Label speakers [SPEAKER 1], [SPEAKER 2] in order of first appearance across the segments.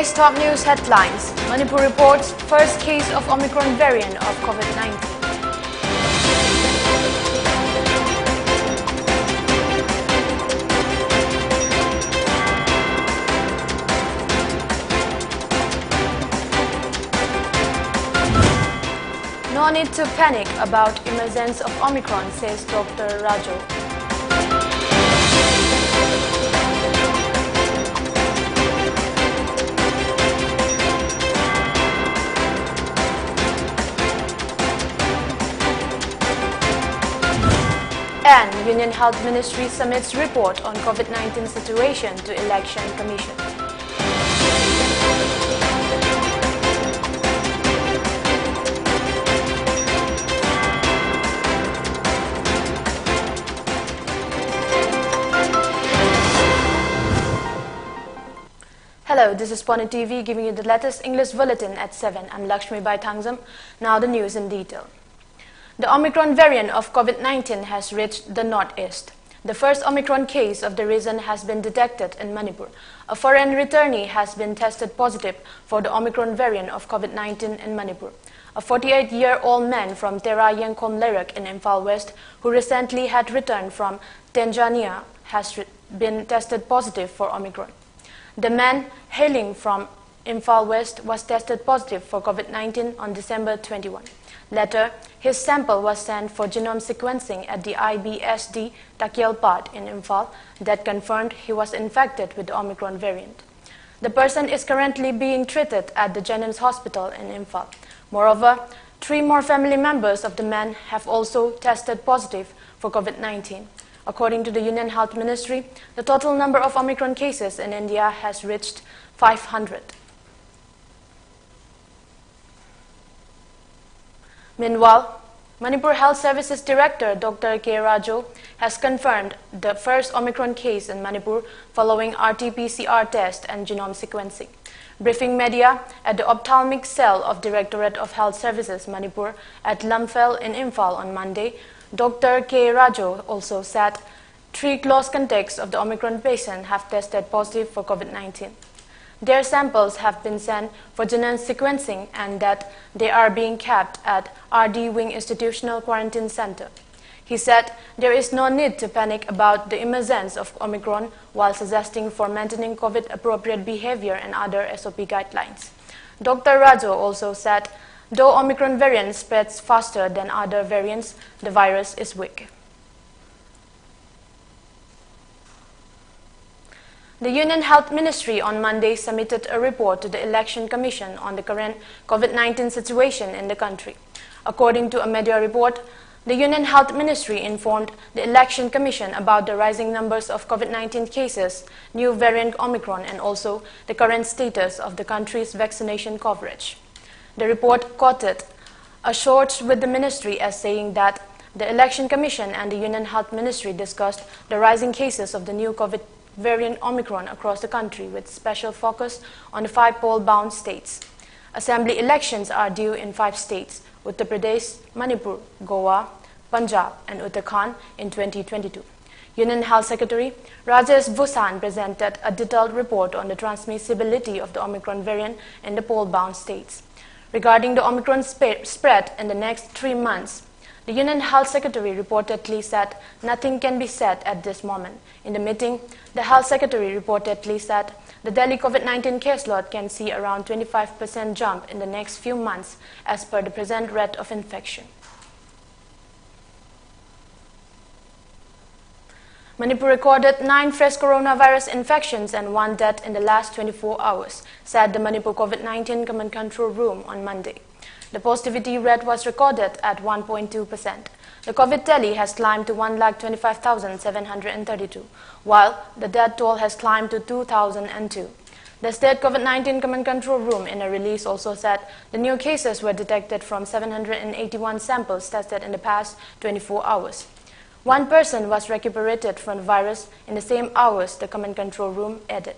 [SPEAKER 1] Today's top news headlines. Manipur reports first case of Omicron variant of COVID-19. No need to panic about emergence of Omicron, says Dr. Raju. And Union Health Ministry submits report on COVID-19 situation to Election Commission. Hello, this is Pony TV giving you the latest English bulletin at 7. I'm LAKSMIBAI. Now the news in detail. The Omicron variant of COVID-19 has reached the northeast. The first Omicron case of the region has been detected in Manipur. A foreign returnee has been tested positive for the Omicron variant of COVID-19 in Manipur. A 48-year-old man from Tera Yangkom Lerak in Imphal West, who recently had returned from Tanzania, has been tested positive for Omicron. The man hailing from Imphal West was tested positive for COVID-19 on December 21. Later, his sample was sent for genome sequencing at the IBSD Takyalpat in Imphal that confirmed he was infected with the Omicron variant. The person is currently being treated at the Jennings Hospital in Imphal. Moreover, 3 more family members of the man have also tested positive for COVID-19. According to the Union Health Ministry, the total number of Omicron cases in India has reached 500. Meanwhile, Manipur Health Services Director Dr. K. Raju has confirmed the first Omicron case in Manipur following RT-PCR test and genome sequencing. Briefing media at the ophthalmic cell of Directorate of Health Services Manipur at Lamphel in Imphal on Monday, Dr. K. Raju also said 3 close contacts of the Omicron patient have tested positive for COVID-19. Their samples have been sent for genome sequencing and that they are being kept at RD Wing Institutional Quarantine Center. He said there is no need to panic about the emergence of Omicron while suggesting for maintaining COVID-appropriate behavior and other SOP guidelines. Dr. Raju also said though Omicron variant spreads faster than other variants, the virus is weak. The Union Health Ministry on Monday submitted a report to the Election Commission on the current COVID-19 situation in the country. According to a media report, the Union Health Ministry informed the Election Commission about the rising numbers of COVID-19 cases, new variant Omicron, and also the current status of the country's vaccination coverage. The report quoted a source with the ministry as saying that the Election Commission and the Union Health Ministry discussed the rising cases of the new COVID variant Omicron across the country with special focus on the 5 poll-bound states. Assembly elections are due in 5 states, Uttar Pradesh, Manipur, Goa, Punjab and Uttarakhand in 2022. Union Health Secretary Rajesh Bhushan presented a detailed report on the transmissibility of the Omicron variant in the poll-bound states. Regarding the Omicron spread in the next 3 months, the Union Health Secretary reportedly said nothing can be said at this moment. In the meeting, the Health Secretary reportedly said the Delhi COVID-19 caseload can see around 25% jump in the next few months as per the present rate of infection. Manipur recorded 9 fresh coronavirus infections and 1 death in the last 24 hours, said the Manipur COVID-19 Command Control Room on Monday. The positivity rate was recorded at 1.2%. The COVID tally has climbed to 1,25,732, while the death toll has climbed to 2,002. The State COVID-19 Command Control Room in a release also said the new cases were detected from 781 samples tested in the past 24 hours. 1 person was recuperated from the virus in the same hours, the Command Control Room added.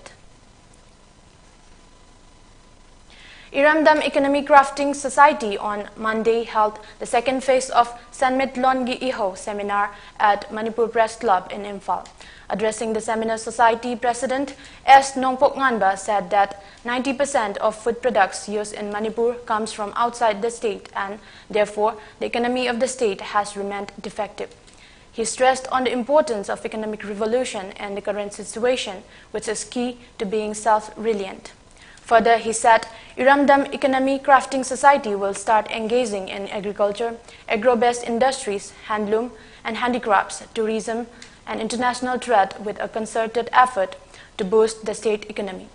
[SPEAKER 1] Iramdam Economic Crafting Society on Monday held the second phase of Sanmit Longi Iho seminar at Manipur Press Club in Imphal. Addressing the seminar, Society President S. Nongpok Nganba said that 90% of food products used in Manipur comes from outside the state, and therefore the economy of the state has remained defective. He stressed on the importance of economic revolution in the current situation, which is key to being self-reliant. Further, he said, Iramdam Economy Crafting Society will start engaging in agriculture, agro-based industries, handloom and handicrafts, tourism and international trade with a concerted effort to boost the state economy.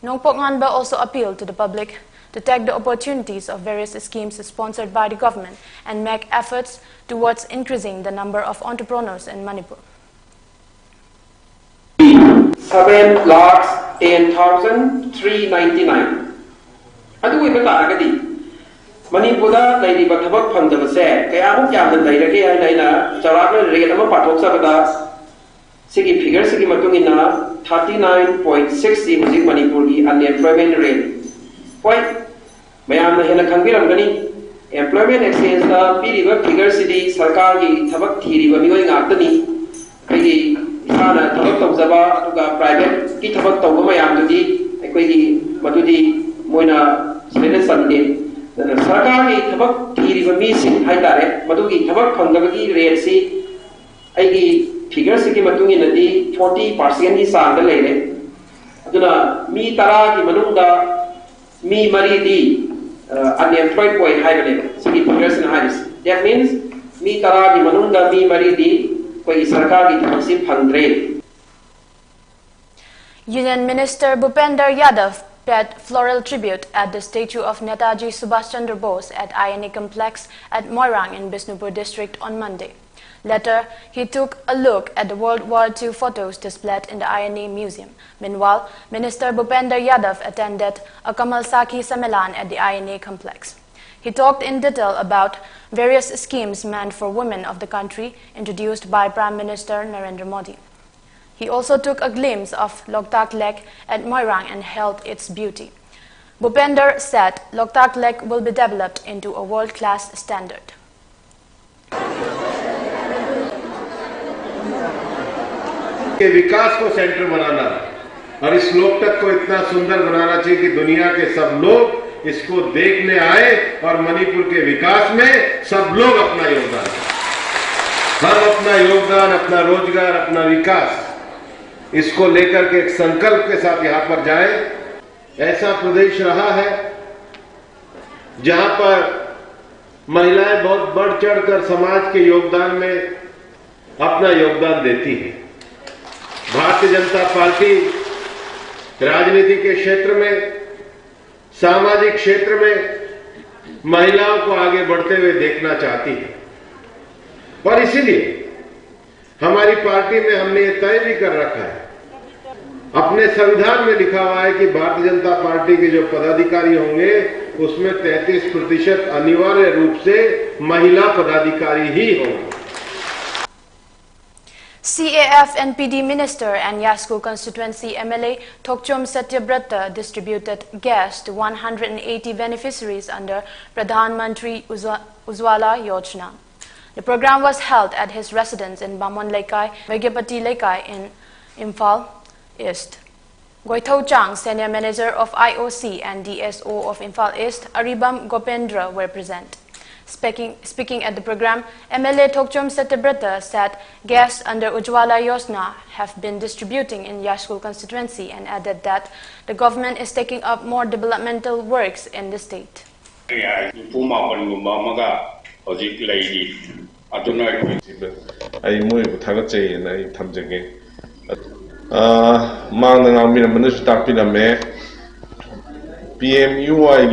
[SPEAKER 1] Nongpok Nganba also appealed to the public to take the opportunities of various schemes sponsored by the government and make efforts towards increasing the number of entrepreneurs in Manipur.
[SPEAKER 2] 7,10,399 adu iba taragadi Manipura lady bathabak phangdaba se kaya amuk yamna lairage haina chawragna rate ama pathok sabada sigi figure sigi matungina 39.60 hujik Manipur gi unemployment rate point mayamna hena khangbiramgani employment exchange da piriba figure sidi sarkar gi thabak thiriba mioi ngakdani kaigi isana thabak tawjaba aduga private ki thabak tawba mayamdudi aikoigi madudi moina silene sande sarkar gi thabak thiriba mi sin haitare madugi thabak phangdabagi rate si aigi figure sigi matungina di 40% ni sangda leire aduna mi tara gi manungda mi maridi unemployed boy haibane sigi figures na haris. That means mi tara gi manungda mi maridi koi sarkar gi thabak phangdre.
[SPEAKER 1] Union Minister Bhupender Yadav paid floral tribute at the statue of Netaji Subhash Chandra Bose at INA complex at Moirang in Bishnupur district on Monday. Later, he took a look at the World War II photos displayed in the INA Museum. Meanwhile, Minister Bhupender Yadav attended a Kamal Sakhi Sammelan at the INA complex. He talked in detail about various schemes meant for women of the country introduced by Prime Minister Narendra Modi. He also took a glimpse of Loktak Lake at Moirang and hailed its beauty. Bhupender said Loktak Lake will be developed into a world-class standard.
[SPEAKER 3] के विकास को centre बनाना और इस लोकतक को इतना सुंदर बनाना चाहिए कि दुनिया के सब लोग इसको देखने आए और मणिपुर के विकास में सब लोग अपना योगदान दें। हम अपना योगदान, अपना रोजगार, अपना विकास इसको लेकर के एक संकल्प के साथ यहां पर जाए। ऐसा प्रदेश रहा है जहां पर महिलाएं बहुत बढ़ चढ़कर समाज के योगदान में अपना योगदान देती हैं। भारतीय जनता पार्टी राजनीति के क्षेत्र में, सामाजिक क्षेत्र में महिलाओं को आगे बढ़ते हुए देखना चाहती है और इसीलिए हमारी पार्टी में हमने ये तय भी कर रखा है, अपने संविधान में लिखा हुआ है कि भारतीय जनता पार्टी के जो पदाधिकारी होंगे उसमें 33% अनिवार्य रूप से महिला पदाधिकारी ही होंगे।
[SPEAKER 1] CAF NPD Minister and Yasku Constituency MLA Thokchom Satyabrata distributed gas to 180 beneficiaries under Pradhan Mantri Ujjwala Yojana. The program was held at his residence in Bamon Laikai, Vagyapati Laikai in Imphal East. Goithau Chang, Senior Manager of IOC and DSO of Imphal East, Aribam Gopendra were present. Speaking at the program, MLA Thokchom Satyabrata said gas under Ujjwala Yojana have been distributing in Yashkul constituency and added that the government is taking up more developmental works in the state.
[SPEAKER 4] PMUI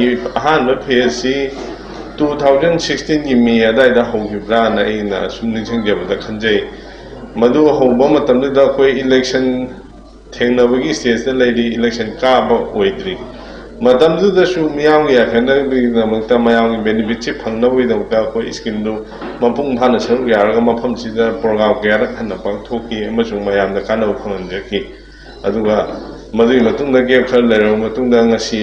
[SPEAKER 4] 2016 की मे अदायदा होगिब्राना इना सुमनिंग जबदा खंजै मधु होबो मतमदा कोई election थेंगनबगी stage दा lady election काब ओइद्री मतमदुदसु मियाम या खनबी नमक्ता मयाम benefit छि फंगनबोइदमका कोई scheme दो मपुंग फाना सर यारगा मफम सिदा प्रोग्राम गयार खन पांगथोकी अमसुंग मयामदा कानब फंगनजकी अदुगा मदुई मतुंगदा गेप खर लेरो मतुंगदा ngasi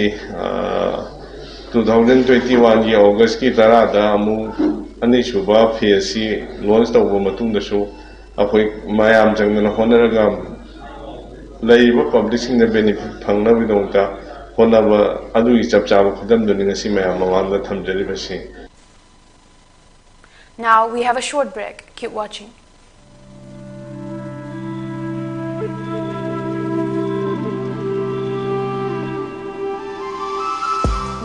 [SPEAKER 4] 2021 की अगस्त की तरह अनीसुबा फेज लॉन्च तब ꯑꯩꯈꯣꯏ ꯃꯌꯥꯝ ꯆꯪꯗꯅ ꯍꯣꯠꯅꯔꯒ ꯂꯩꯔꯤꯕ ꯄꯕ꯭ꯂꯤꯛꯁꯤꯡꯅ ꯕꯦꯅꯤꯐꯤꯠ ꯐꯪꯅꯕꯒꯤꯗꯃꯛꯇ ꯍꯣꯠꯅꯕ ꯑꯗꯨꯒꯤ ꯆꯞ ꯆꯥꯕ ꯈꯨꯗꯝꯗꯨꯅꯤ ꯉꯁꯤ ꯃꯌꯥꯝ ꯃꯃꯥꯡꯗ ꯊꯝꯖꯔꯤꯕꯁꯤ.
[SPEAKER 1] Now we have a short break. Keep watching.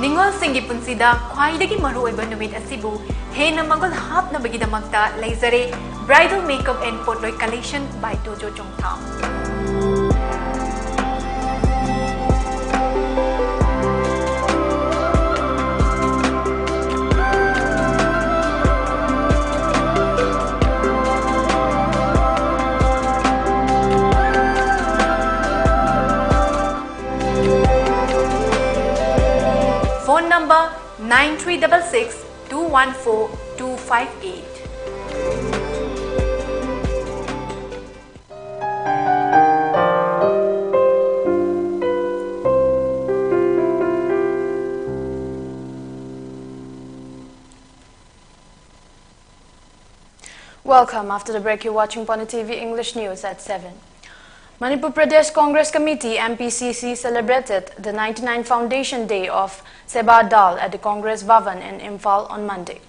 [SPEAKER 5] Ningol singi punsida khwaidagi maruoiba numit asibu hena magol hapnabagidamakta leizare bridal makeup and potloi collection by Tojo Chongtham. Phone number 9366 214 258.
[SPEAKER 1] Welcome. After the break, you're watching Pony TV English News at 7. Manipur Pradesh Congress Committee MPCC celebrated the 99th Foundation Day of Seba Dal at the Congress Bhavan in Imphal on Monday.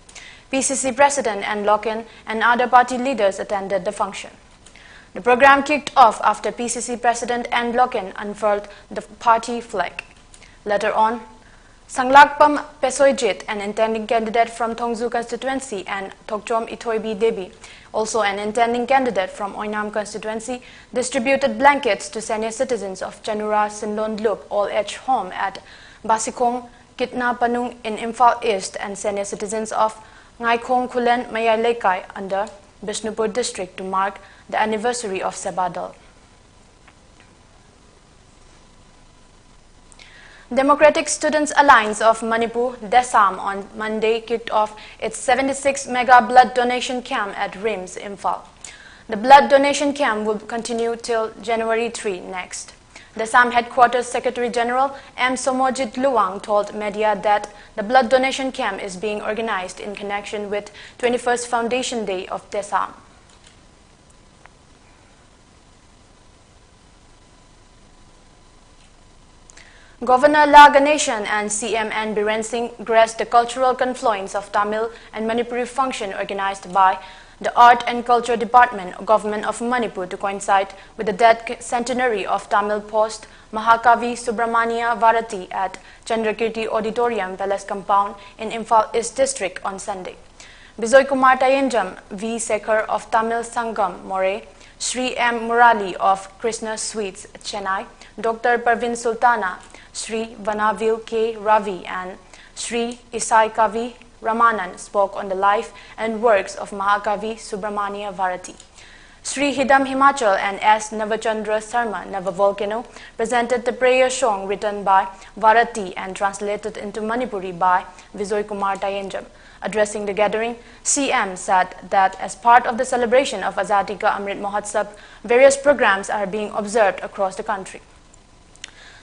[SPEAKER 1] PCC President N. Loken and other party leaders attended the function. The program kicked off after PCC President N. Loken unfurled the party flag. Later on, Sanglakpam Pesoijit, an intending candidate from Thongzu constituency, and Thokchom Ithoibi Debi, also an intending candidate from Oinam constituency, distributed blankets to senior citizens of Chanura Sinlon Loop All-Age Home at Basikong, Kitna Panung in Imphal East, and senior citizens of Ngaikong Kulen Mayai Lekai under Bishnupur district to mark the anniversary of Sebadal. Democratic Students Alliance of Manipur, DESAM, on Monday kicked off its 76 mega blood donation camp at RIMS, Imphal. The blood donation camp will continue till January 3 next. DESAM Headquarters Secretary General M. Somojit Luwang told media that the blood donation camp is being organized in connection with 21st Foundation Day of DESAM. Governor La Ganeshan and CM N. Biren Singh graced the cultural confluence of Tamil and Manipuri function organized by the Art and Culture Department, Government of Manipur, to coincide with the death centenary of Tamil post Mahakavi Subramania Varati at Chandrakirti Auditorium Palace Compound in Imphal East District on Sunday. Bijoy Kumar Tayenjam, V. Sekhar of Tamil Sangam, More, Sri M. Murali of Krishna Sweets, Chennai, Dr. Parvin Sultana, Sri Vanavil K. Ravi, and Sri Isai Kavi Ramanan spoke on the life and works of Mahakavi Subramania Varati. Sri Hidam Himachal and S. Navachandra Sarma Navavolcano presented the prayer song written by Varati and translated into Manipuri by Bijoy Kumar Tayenjam. Addressing the gathering, CM said that as part of the celebration of Azadi Ka Amrit Mahotsav, various programs are being observed across the country.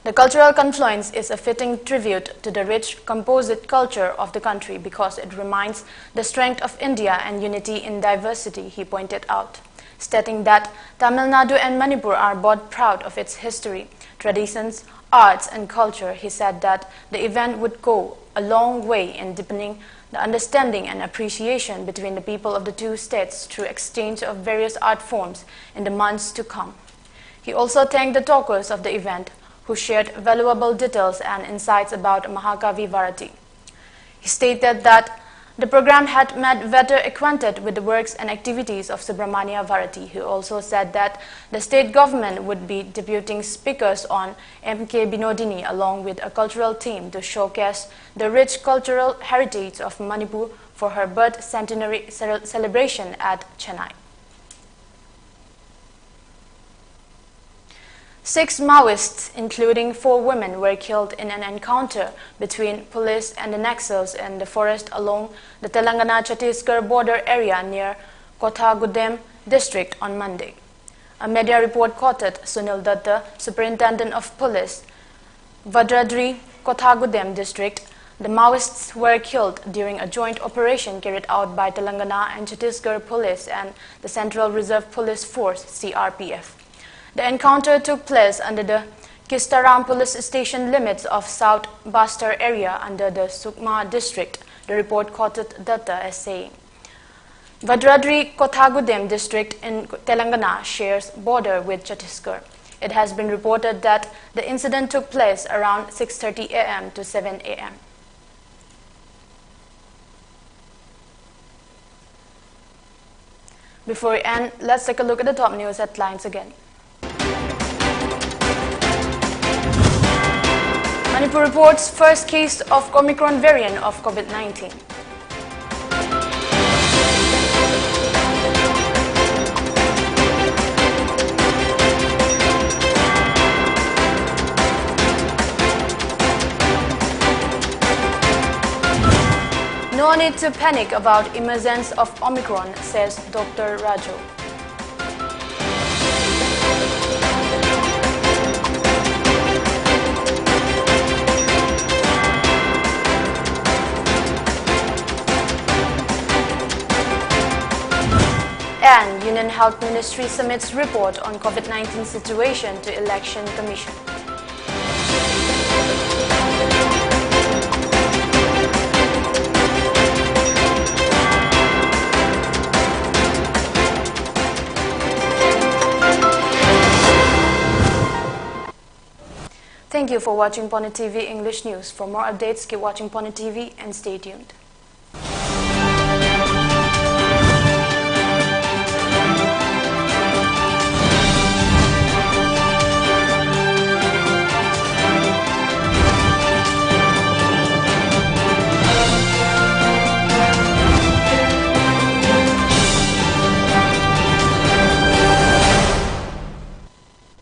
[SPEAKER 1] The cultural confluence is a fitting tribute to the rich composite culture of the country because it reminds the strength of India and unity in diversity, he pointed out. Stating that Tamil Nadu and Manipur are both proud of its history, traditions, arts and culture, he said that the event would go a long way in deepening the understanding and appreciation between the people of the two states through exchange of various art forms in the months to come. He also thanked the talkers of the event, who shared valuable details and insights about Mahakavi Varati. He stated that the program had made better acquainted with the works and activities of Subramania Varati. He also said that the state government would be deputing speakers on M.K. Binodini along with a cultural team to showcase the rich cultural heritage of Manipur for her birth centenary celebration at Chennai. 6 Maoists, including 4 women, were killed in an encounter between police and the Naxals in the forest along the Telangana-Chhattisgarh border area near Kothagudem district on Monday. A media report quoted Sunil Datta, Superintendent of Police, Vadradri, Kothagudem district, The Maoists were killed during a joint operation carried out by Telangana and Chhattisgarh Police and the Central Reserve Police Force (CRPF). The encounter took place under the Kistaram Police Station limits of South Bastar area under the Sukma district, the report quoted Datta as saying. Bhadradri Kothagudem district in Telangana shares border with Chhattisgarh. It has been reported that the incident took place around 6:30 a.m. to 7 a.m. Before we end, let's take a look at the top news headlines again. Manipur reports first case of Omicron variant of COVID-19. No need to panic about emergence of Omicron, says Dr. Raju. And Union Health Ministry submits report on COVID-19 situation to Election Commission. Thank you for watching Pony TV English News. For more updates, keep watching Pony TV and stay tuned.